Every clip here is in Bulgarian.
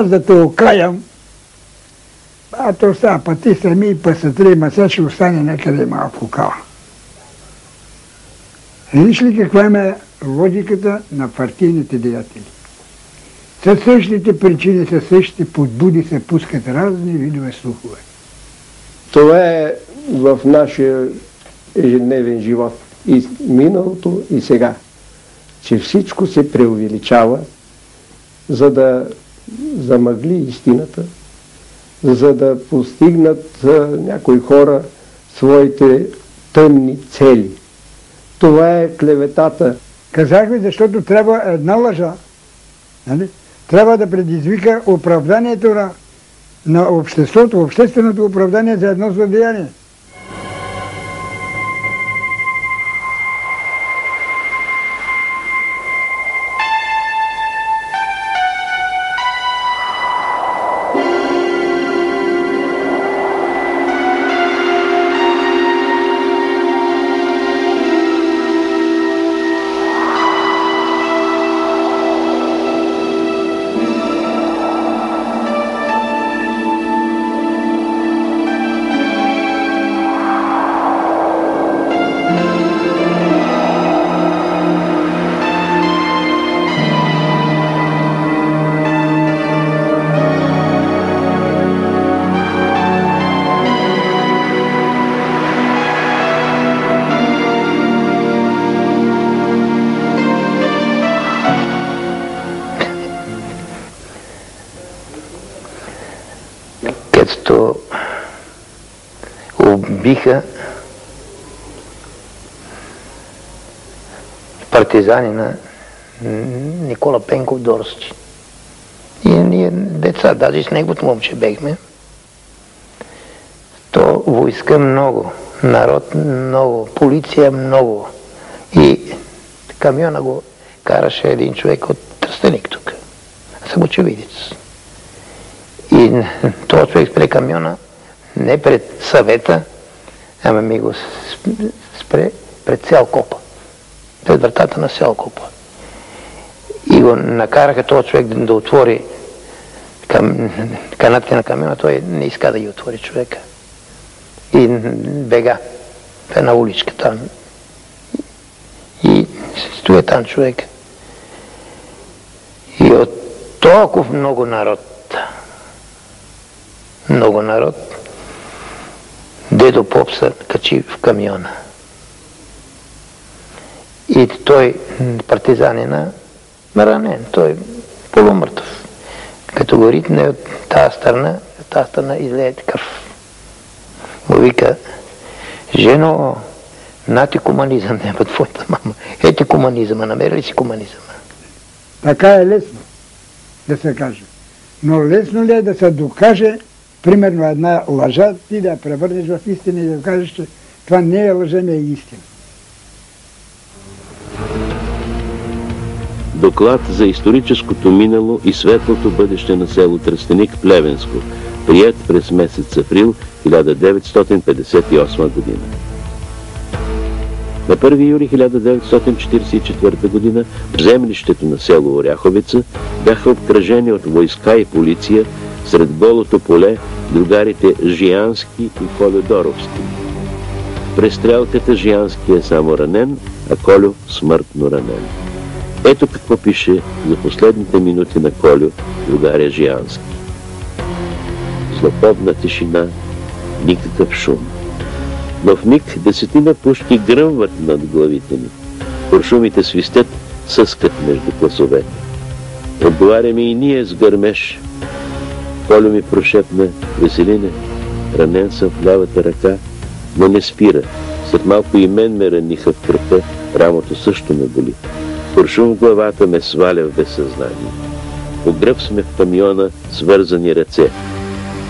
аз да те окаям, то сега пъти сами и пъсътри, ма сега ще остане някъде малко кала. Виж ли каква е логиката на партийните деятели? Със същите причини, със същите подбуди се пускат разни видове слухове. Това е в нашия ежедневен живот. И миналото, и сега. Че всичко се преувеличава, за да замъгли истината, за да постигнат някои хора своите тъмни цели. Това е клеветата. Казах ви, защото трябва една лъжа. Нали? Трябва да предизвика оправданието на обществото, общественото оправдание за едно злодеяние. Като убиха партизанина Никола Пенков Дорсчи. И ние деца, даже с неговото момче бехме. То войска много, народ много, полиция много. И камиона го караше един човек от Тръстеник тук. Аз съм очевидец. И този човек спре камиона не пред съвета, ама ми го спре пред сел Копа. Пред вратата на сел Копа. И го накараха този човек да отвори канатите на камиона, той не иска да ги отвори човека. И бега в една уличка там. И стоя там човек. И от толкова много народ, дедо поп се качи в камиона. И той, партизанина, ранен, той полумъртъв. Като го ритне от тази страна излее кръв. Му вика, жено, нати комунизъм няма твоята мама. Ети комунизъма, намери си комунизъма. Така е лесно да се каже. Но лесно ли е да се докаже, примерно една лъжа, ти да я превърнеш в истина и да кажеш, че това не е лъжа, не е истина. Доклад за историческото минало и светлото бъдеще на село Тръстеник, Плевенско, приет през месец април 1958 година. На 1 юли 1944 година в землището на село Оряховица бяха обкръжени от войска и полиция сред голото поле другарите Жиянски и Колюдоровски. През стрелката Жиянски е само ранен, а Колю смъртно ранен. Ето какво пише за последните минути на Колю другаря Жиянски. Злоповна тишина, никакъв шум. Но в миг 10 пушки гръмват над главите ни. Куршумите свистят, съскат между класовете. Отговаряме и ние с гърмеж. Колю ми прошепна: Веселине, ранен съм в лявата ръка, но не спира. След малко и мен ме раниха в кръка, рамото също ме боли. Куршум в главата ме сваля в безсъзнание. По гръб сме в камиона, свързани ръце.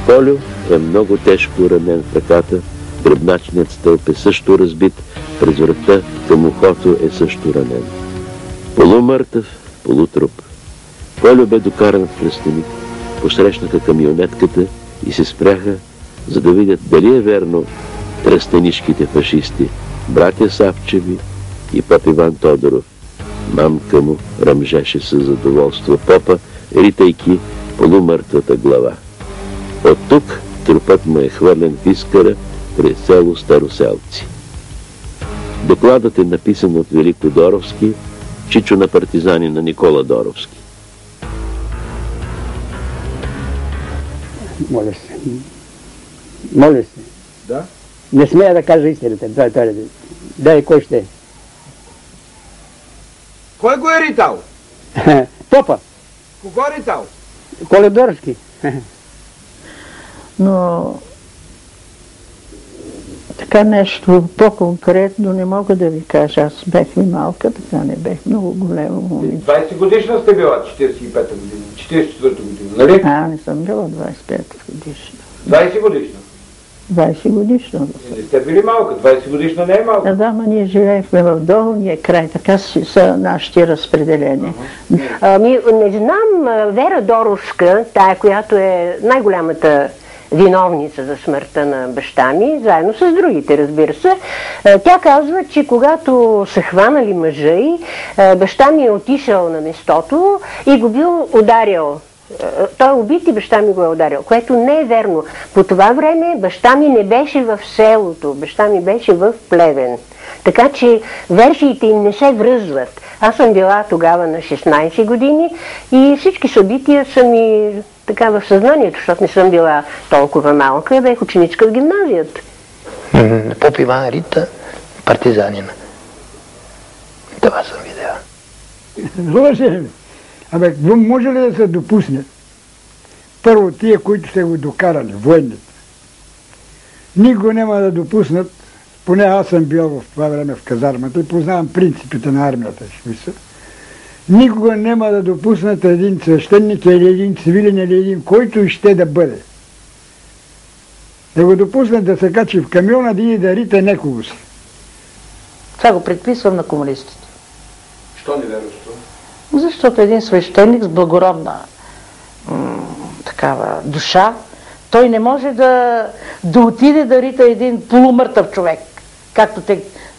Колю е много тежко ранен в ръката, гръбначният стълб е също разбит, през врата към ухото е също ранен. Полумъртъв, полутруп. Колю бе докаран в Тръстеник. Посрещнаха камионетката и се спряха, за да видят дали е верно тръстенишките фашисти, братя Савчеви и поп Иван Тодоров. Мамка му ръмжеше със задоволство попа, ритайки полумъртвата глава. От тук трупът му е хвърлен в Искъра през село Староселци. Докладът е написан от Велико Доровски, чичо на партизани на Никола Доровски. Моля се. Моля се. Да? Не смея да кажа истината. Дай, кой ще е? Кой го е ритал? Попа. Кого е ритал? Коледорски. Но така нещо по-конкретно не мога да ви кажа. Аз бех ли малка, така не бех много голямо момиче. 20 годишна сте била, 45-та година, 44-та година, нали? Не съм била 25 годишна. 20 годишна. 20 годишна. Не сте били малка, 20 годишна не е малка. Да, ма ние живеехме в долния край, така са нашите разпределения. Не знам, Вера Доровска, тая, която е най-голямата виновница за смъртта на баща ми, заедно с другите, разбира се. Тя казва, че когато са хванали мъжа й, баща ми е отишъл на местото и го бил ударил. Той е убит и баща ми го е ударил, което не е верно. По това време баща ми не беше в селото, баща ми беше в Плевен. Така че версиите им не се връзват. Аз съм била тогава на 16 години и всички събития са ми така в съзнанието, защото не съм била толкова малка, бех ученичка в гимназията. Поп Иван Рита, партизанина. Това съм видела. Лъже. Абе, може ли да се допусне? Първо, тия, които са го докарали, военните, никога няма да допуснат, поне аз съм бил в това време в казармата и познавам принципите на армията, никога няма да допуснат един свещеник или един цивилен или един, който ще да бъде. Да го допуснат да се качи в камиона, да иде да рита некого си. Това го предписвам на комунистите. Що не вярваш това? Защото един свещеник с благородна такава душа, той не може да отиде да рита един полумъртъв човек, както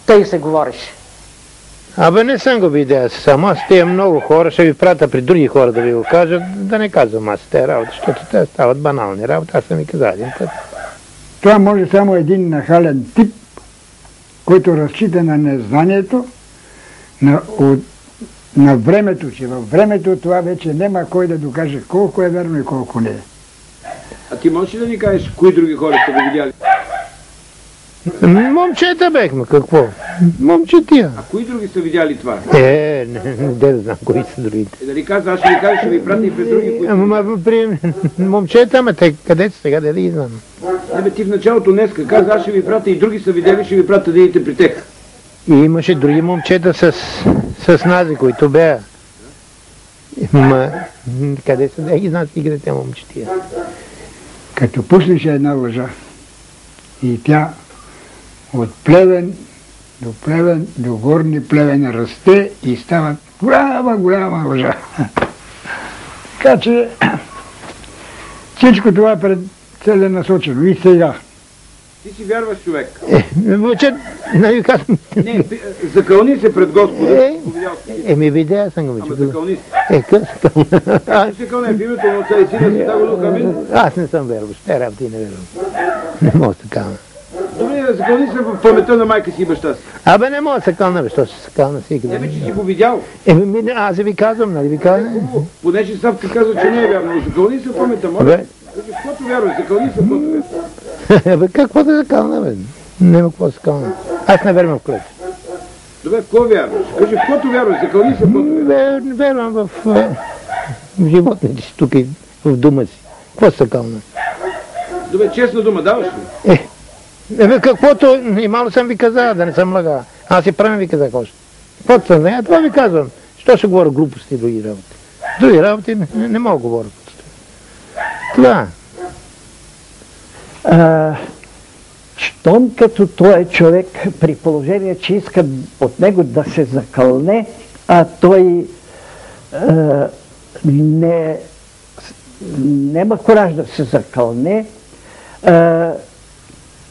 тъй се говореше. Абе не съм го видял само, аз тия много хора ще ви пратя при други хора да ви го кажат, да не казвам аз тези работи, защото те стават банални работи, аз съм ви казал един път. Това може само един нахален тип, който разчита на незнанието, на времето, че във времето това вече няма кой да докаже колко е верно и колко не е. А ти можеш ли да ни кажеш кои други хора сте го видяли? Момчета бехме, какво? Момчетия. А кои други са видяли това? Не да знам кои са другите. Дали казва, аз ще ви кажа, ще ви пратя и пред други, които... Ама при момчета, ама те къде са сега, да ги знам? Не бе, ти в началото днеска каза, аз ще ви пратя и други са видяли, ще ви пратя да идете при тех. И имаше други момчета с нази, които беа. Ама къде са, да ги знам стигате момчетия? Като пуснеш една лъжа и тя от Плевен до горни Плевен расте и става голяма лъжа. Така че всичко това е целенасочено и сега. Ти си вярваш човек. Момче, нали казвам... Не, закълни се пред Господа. Видеа съм го вече. Ама закълни Къс се. Ти се кълне в името на Отца и Сина, Света Духа, амин. Аз не съм вярваш, те работи не вярвам. Не мога да се кълна. Добре, закълни се в паметта на майка си и баща си. Абе не мога да се кълна, що ще се кълна всеки ден. Не бе, че си го видял. Аз ви казвам, нали ви казвам? Понеже Савка казва, че не е вярно, но закълни се в паметта, моля. Кажи, в каквото вярваш, закълни се в каквото вярваш. Бе, какво да се кълна, бе? Няма какво да се кълна. Аз не вярвам в клетва. Добре, в какво вярваш? Кажи, в каквото вярваш, закълни се в каквото вярваш. Вярвам в животните си тук и в дома си. Какво се кълна? Добре, честна дума, даваш ли? Каквото, и мало съм ви казал, да не съм лага. Аз и правим ви казах още. Каквото съм знае, това ви казвам. Що ще говоря глупости и други работи? Други работи не мога да говоря. Това. Щом като той е човек, при положение, че иска от него да се закълне, а той нема кораж да се закълне,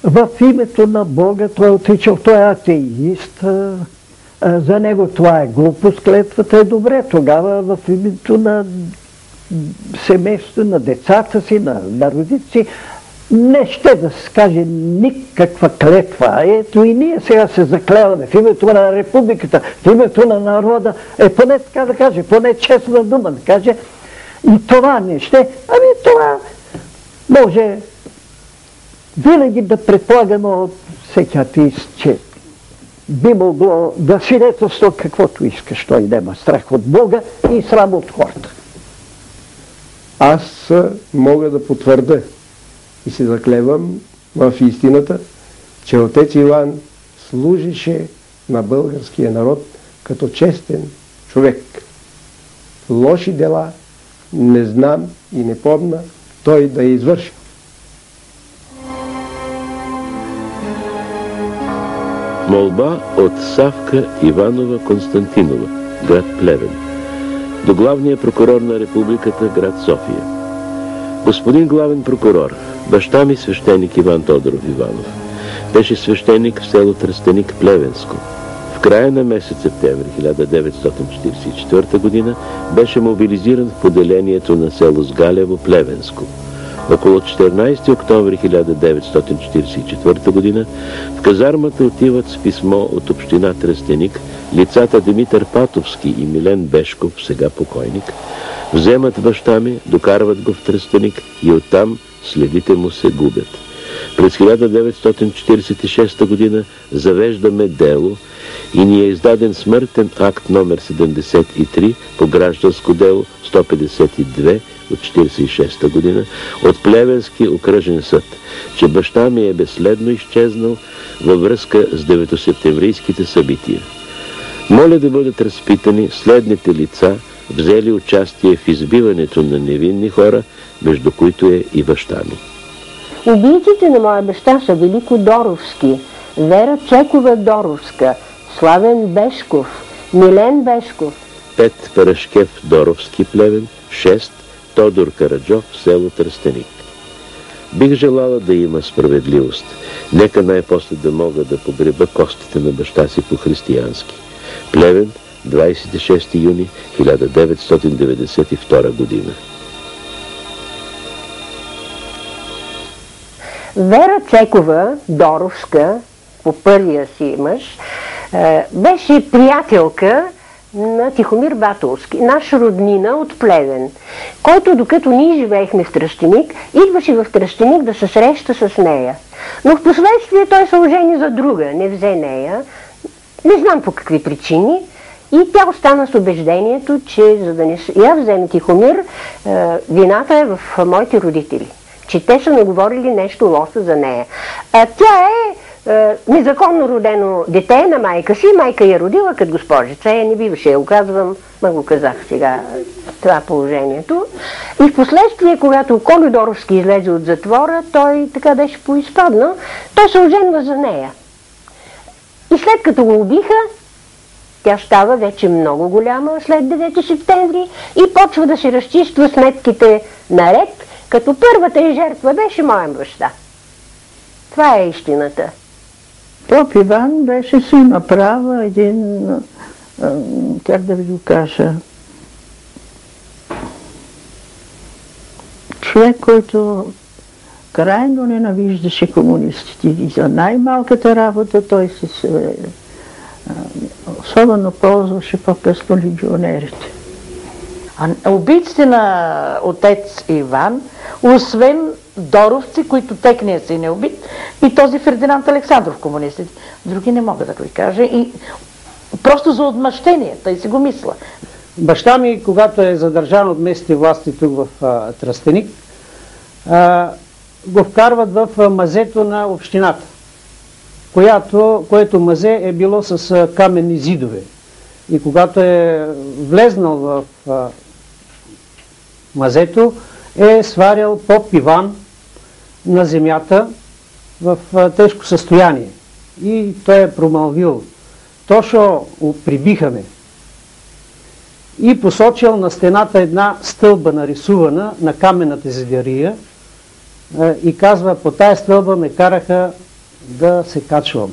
в името на Бога той е отричал, той е атеист, за него това е глупост, клетвата е добре, тогава в името семейството, на децата си, на родителите си. Не ще да се каже никаква клетва. Ето и ние сега се заклеваме в името на републиката, в името на народа. Поне така да каже, поне честна дума да каже. И това не ще. Ами това може винаги да предполагаме от всеки атеист, че би могло да свидетелства каквото искаш. Той няма страх от Бога и срам от хората. Аз мога да потвърда и се заклевам в истината, че отец Иван служише на българския народ като честен човек. Лоши дела не знам и не помня той да извърши. Молба от Савка Иванова Константинова, град Плевен, до главния прокурор на републиката, град София. Господин главен прокурор, баща ми свещеник Иван Тодоров Иванов беше свещеник в село Тръстеник, Плевенско. В края на месец септември 1944 година беше мобилизиран в поделението на село Сгалево, Плевенско. Около 14 октомври 1944 година в казармата отиват с писмо от община Тръстеник лицата Димитър Патовски и Милен Бешков, сега покойник, вземат баща ми, докарват го в Тръстеник и оттам следите му се губят. През 1946 година завеждаме дело и ни е издаден смъртен акт номер 73 по гражданско дело 152 от 1946 година от Плевенски окръжен съд, че баща ми е безследно изчезнал във връзка с 9-септемврийските събития. Моля да бъдат разпитани следните лица, взели участие в избиването на невинни хора, между които е и баща ми. Убийците на моя баща са Велико Доровски, Вера Чекова Доровска, Славен Бешков, Милен Бешков. 5 Парашкев Доровски, Плевен. 6 Тодор Караджов, село Тръстеник. Бих желала да има справедливост. Нека най-после да мога да погреба костите на баща си по-християнски. Плевен, 26 юни 1992 година. Вера Чекова Доровска, по първия си мъж, беше приятелка на Тихомир Батолски, наш роднина от Плевен, който докато ние живеехме в Тръстеник, идваше в Тръстеник да се среща с нея. Но в последствие той се ожени за друга, не взе нея, не знам по какви причини, и тя остана с убеждението, че за да не я вземе Тихомир, вината е в моите родители, че те са наговорили нещо лошо за нея. Тя е незаконно родено дете на майка си, майка я родила като госпожица. Не биваше, я оказвам, ма го казах сега, това положението. И в последствие, когато Колю Доровски излезе от затвора, той така беше поизпаднал, той се оженва за нея. И след като го убиха, тя става вече много голяма след 9 септември и почва да се разчиства сметките наред, като първата й жертва беше моя баща. Това е истината. Поп Иван беше си направа един, как да ви го кажа, човек, който крайно ненавиждаше комунистите и за най-малката работа той се особено ползваше по-късно легионерите. Убийците на отец Иван, освен Доровци, които техният син е убит, и този Фердинанд Александров, комунистите. Други не мога да ви кажа. И просто за отмъщение, тъй си го мисля. Баща ми, когато е задържан от местните власти тук в Тръстеник, го вкарват в мазето на общината, което мазе е било с каменни зидове. И когато е влезнал в мазето, е сварял поп Иван на земята в тежко състояние. И той е промълвил: "Тошо, прибиха ме." И посочил на стената една стълба нарисувана на каменната зидария и казва: "По тая стълба ме караха да се качвам."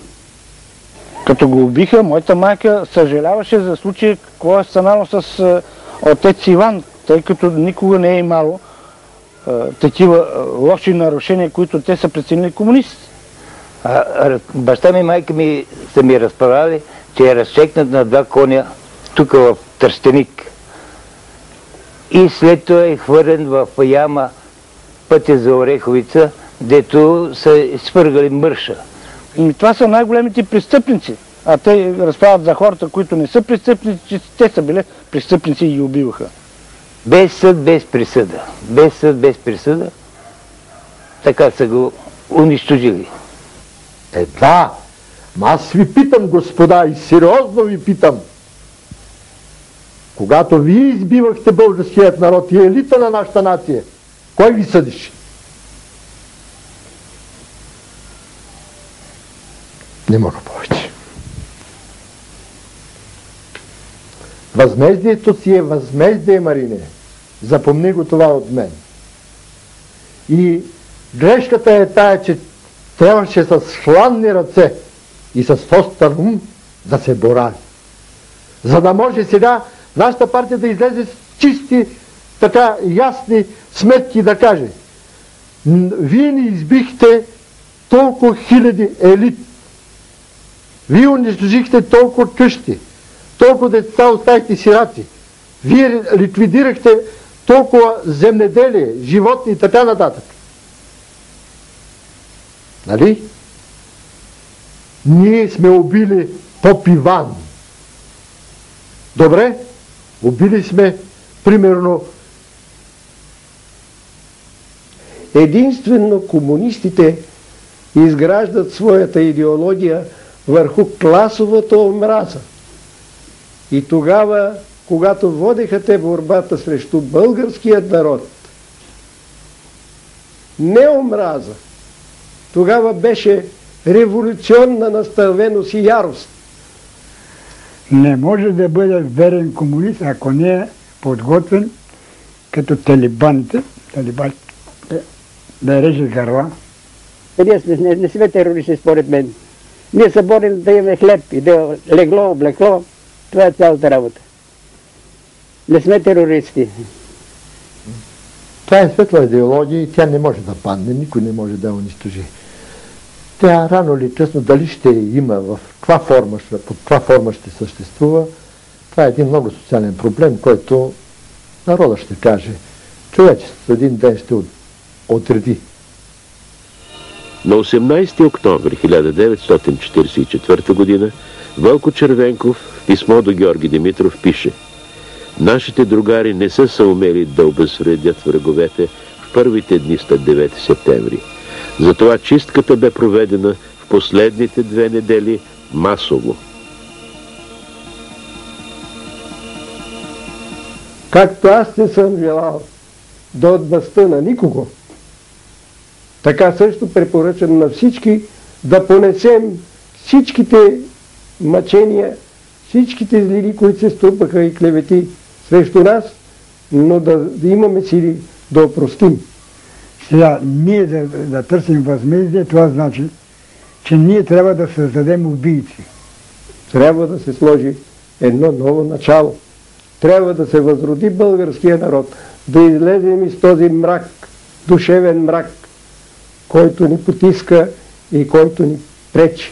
Като го убиха, моята майка съжаляваше за случая, какво е станало с отец Иван, тъй като никога не е имало такива лоши нарушения, които те са преценили комунистите. Баща ми и майка ми са ми разправили, че е разчекнат на 2 коня тук в Тръстеник. И след това е хвърлен в яма пътя за Ореховица, дето са свъргали мърша. И това са най-големите престъпници. А те разправят за хората, които не са престъпници, че те са били престъпници и ги убиваха. Без съд, без присъда. Без съд, без присъда. Така са го унищожили. Да, аз ви питам, господа, и сериозно ви питам. Когато вие избивахте българският народ и елита на нашата нация, кой ви съдише? Не мога повече. Възмездието си е възмездие, Марине. Запомни го това от мен. И грешката е тая, че трябваше с хладни ръце и с остър ум да се борави. За да може сега нашата партия да излезе с чисти, така ясни сметки да каже: вие ни избихте толкова хиляди елит, вие унищожихте толкова къщи, толкова деца оставихте сираци, вие ликвидирахте толкова земеделие, животни и така нататък. Нали? Ние сме убили поп Иван. Добре? Убили сме, примерно, единствено комунистите изграждат своята идеология върху класовата омраза. И тогава, когато водеха те борбата срещу българският народ, не омраза, тогава беше революционна наставеност и ярост. Не може да бъде верен комунист, ако не е подготвен като талибаните, да реже гърла. Ние не сме терористи, според мен. Ние се борим да имаме хлеб и да легло, облекло. Това е цялата работа. Не сме терористи. Това е светла идеология и тя не може да падне, никой не може да я унищожи. Тя рано или късно дали ще има, в каква форма, под каква форма ще съществува, това е един много социален проблем, който народа ще каже. Човечеството един ден ще отреди. На 18 октомври 1944 г. Вълко Червенков в писмо до Георги Димитров пише: нашите другари не са съумели да обезвредят враговете в първите дни след 9 септември. Затова чистката бе проведена в последните 2 недели масово. Както аз не съм желал да отмъстя на никого, така също препоръчам на всички да понесем всичките мъчения, всичките злини, които се струпаха и клевети срещу нас, но да имаме сили да опростим. Сега, ние да търсим възмездие, това значи, че ние трябва да създадем убийци. Трябва да се сложи едно ново начало. Трябва да се възроди българския народ, да излезем из този мрак, душевен мрак, който ни потиска и който ни пречи.